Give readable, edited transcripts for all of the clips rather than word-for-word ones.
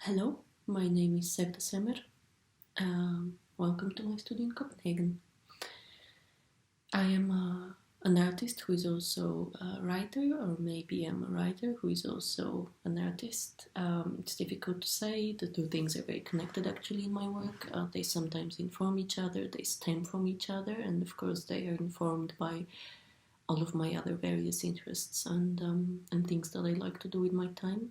Hello, my name is Sevda Semer. Welcome to my studio in Copenhagen. I am an artist who is also a writer, or maybe I'm a writer who is also an artist. It's difficult to say. The two things are very connected actually in my work. They sometimes inform each other, they stem from each other, and of course they are informed by all of my other various interests and things that I like to do with my time.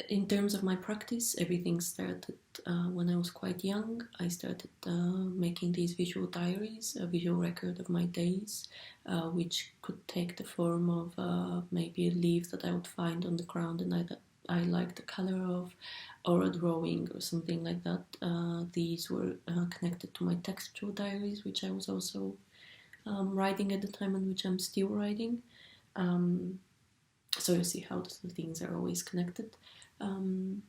In terms of my practice, everything started when I was quite young. I started making these visual diaries, a visual record of my days, which could take the form of maybe a leaf that I would find on the ground and I liked the color of, or a drawing or something like that. These were connected to my textual diaries, which I was also writing at the time and which I'm still writing. So you see how the things are always connected. And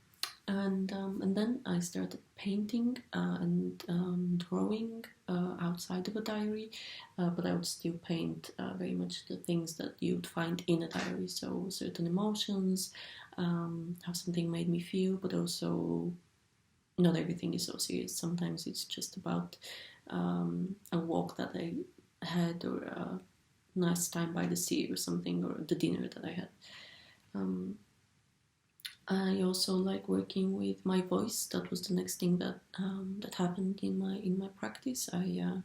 then I started painting and drawing outside of a diary, but I would still paint very much the things that you would find in a diary. So certain emotions, how something made me feel, but also not everything is so serious. Sometimes it's just about a walk that I had, or a nice time by the sea or something, or the dinner that I had. I also like working with my voice. That was the next thing that that happened in my practice. I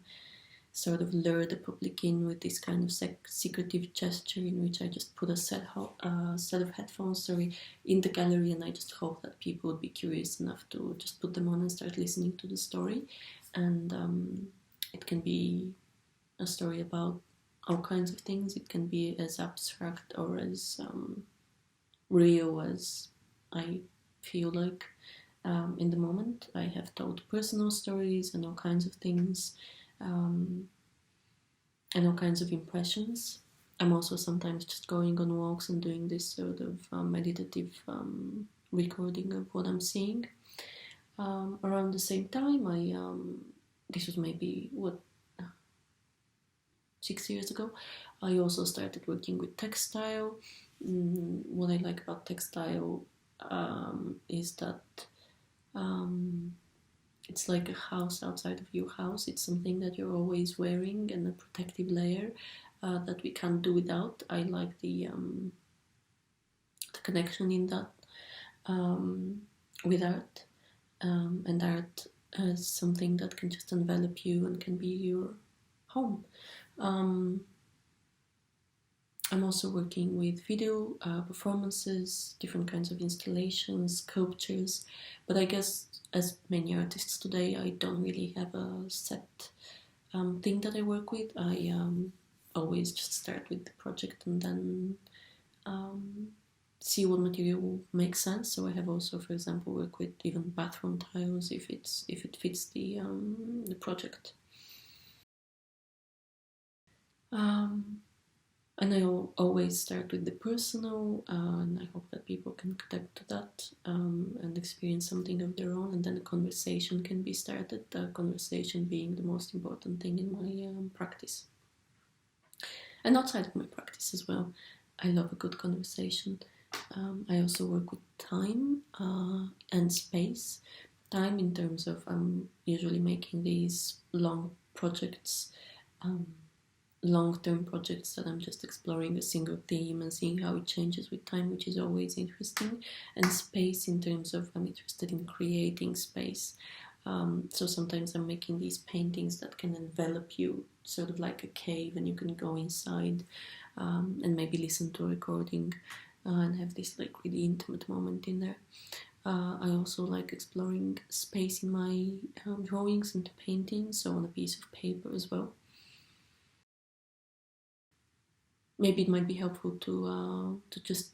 sort of lure the public in with this kind of secretive gesture in which I just put a set of headphones in the gallery, and I just hope that people would be curious enough to just put them on and start listening to the story. And it can be a story about all kinds of things. It can be as abstract or as real as I feel like in the moment. I have told personal stories and all kinds of things, and all kinds of impressions. I'm also sometimes just going on walks and doing this sort of meditative recording of what I'm seeing. Around the same time, this was maybe 6 years ago, I also started working with textile. What I like about textile is that it's like a house outside of your house. It's something that you're always wearing, and a protective layer that we can't do without. I like the connection in that with art, and art as something that can just envelop you and can be your home. I'm also working with video performances, different kinds of installations, sculptures, but I guess as many artists today, I don't really have a set thing that I work with. I always just start with the project and then see what material makes sense. So I have also, for example, work with even bathroom tiles if it fits the project. And I always start with the personal, and I hope that people can connect to that and experience something of their own, and then a conversation can be started, the conversation being the most important thing in my practice. And outside of my practice as well, I love a good conversation. I also work with time and space. Time in terms of I'm usually making these long projects, long-term projects that I'm just exploring a single theme and seeing how it changes with time, which is always interesting. And space in terms of I'm interested in creating space. So sometimes I'm making these paintings that can envelop you, sort of like a cave, and you can go inside and maybe listen to a recording and have this like really intimate moment in there. I also like exploring space in my drawings and paintings, so on a piece of paper as well. Maybe it might be helpful to just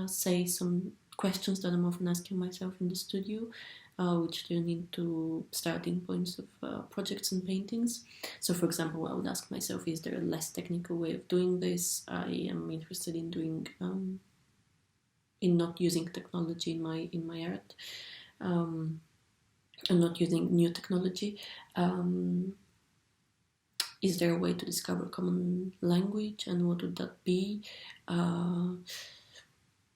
say some questions that I'm often asking myself in the studio, which turn into starting points of projects and paintings. So, for example, I would ask myself, is there a less technical way of doing this? I am interested in doing in not using technology in my art, and not using new technology. is there a way to discover common language, and what would that be?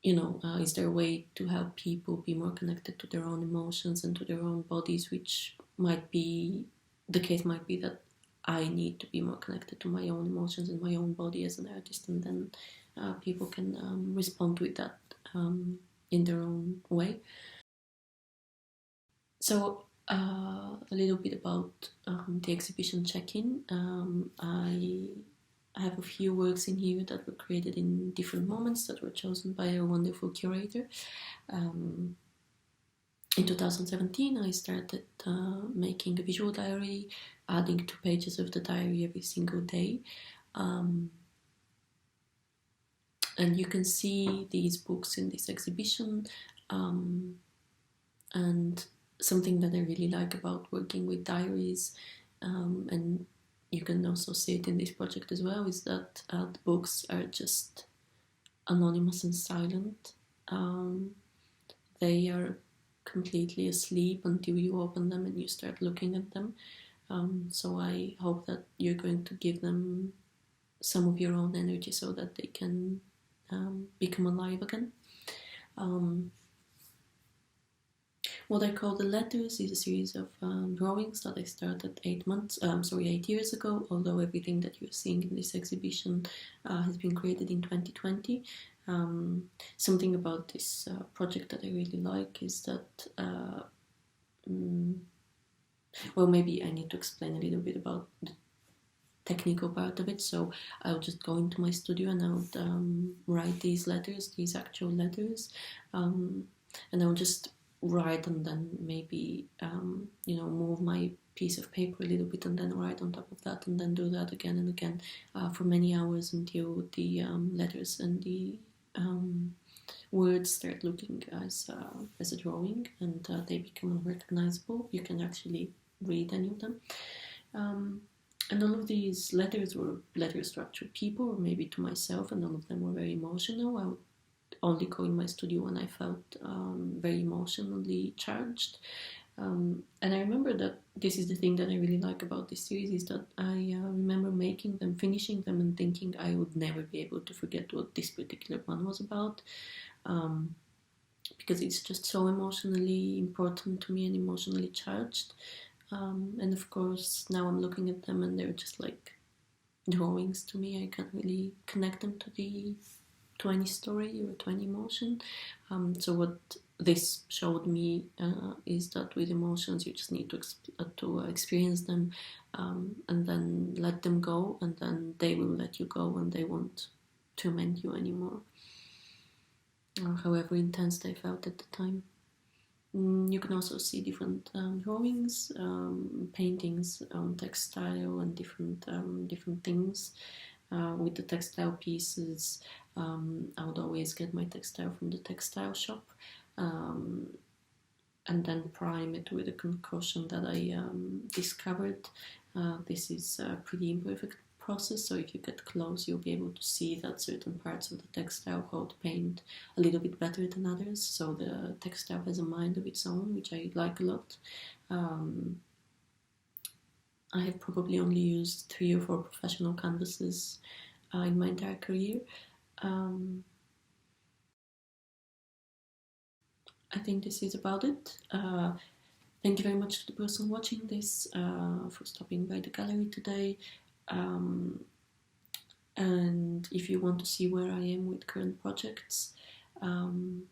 Is there a way to help people be more connected to their own emotions and to their own bodies, which might be the case, might be that I need to be more connected to my own emotions and my own body as an artist, and then people can respond with that in their own way. So a little bit about the exhibition check-in. I have a few works in here that were created in different moments that were chosen by a wonderful curator. In 2017, I started making a visual diary, adding 2 pages of the diary every single day. And you can see these books in this exhibition. And something that I really like about working with diaries, and you can also see it in this project as well, is that the books are just anonymous and silent. They are completely asleep until you open them and you start looking at them. So I hope that you're going to give them some of your own energy so that they can become alive again. What I call the letters is a series of drawings that I started 8 years ago, although everything that you're seeing in this exhibition has been created in 2020. Something about this project that I really like is that, well, maybe I need to explain a little bit about the technical part of it. So I'll just go into my studio and I'll write these letters, these actual letters, and I'll just write and then maybe move my piece of paper a little bit and then write on top of that, and then do that again and again for many hours until the letters and the words start looking as a drawing, and they become unrecognizable. You can actually read any of them. And all of these letters were letters to actual people, or maybe to myself, and all of them were very emotional. I would only go in my studio when I felt very emotionally charged. And I remember that this is the thing that I really like about this series, is that I remember making them, finishing them, and thinking I would never be able to forget what this particular one was about, because it's just so emotionally important to me and emotionally charged. And of course, now I'm looking at them and they're just like drawings to me. I can't really connect them to any story or to any emotion. So what this showed me is that with emotions you just need to experience them, and then let them go, and then they will let you go and they won't torment you anymore, or however intense they felt at the time. You can also see different drawings, paintings on textile and different things. With the textile pieces, I would always get my textile from the textile shop, and then prime it with a concoction that I discovered. This is a pretty imperfect process, so if you get close you'll be able to see that certain parts of the textile hold paint a little bit better than others, so the textile has a mind of its own, which I like a lot. I have probably only used 3 or 4 professional canvases in my entire career. I think this is about it. Thank you very much to the person watching this for stopping by the gallery today. And if you want to see where I am with current projects, I'm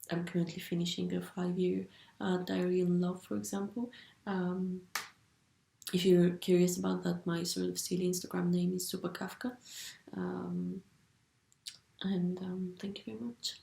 currently finishing a 5-year diary in love, for example. If you're curious about that, my sort of silly Instagram name is Super Kafka. And thank you very much.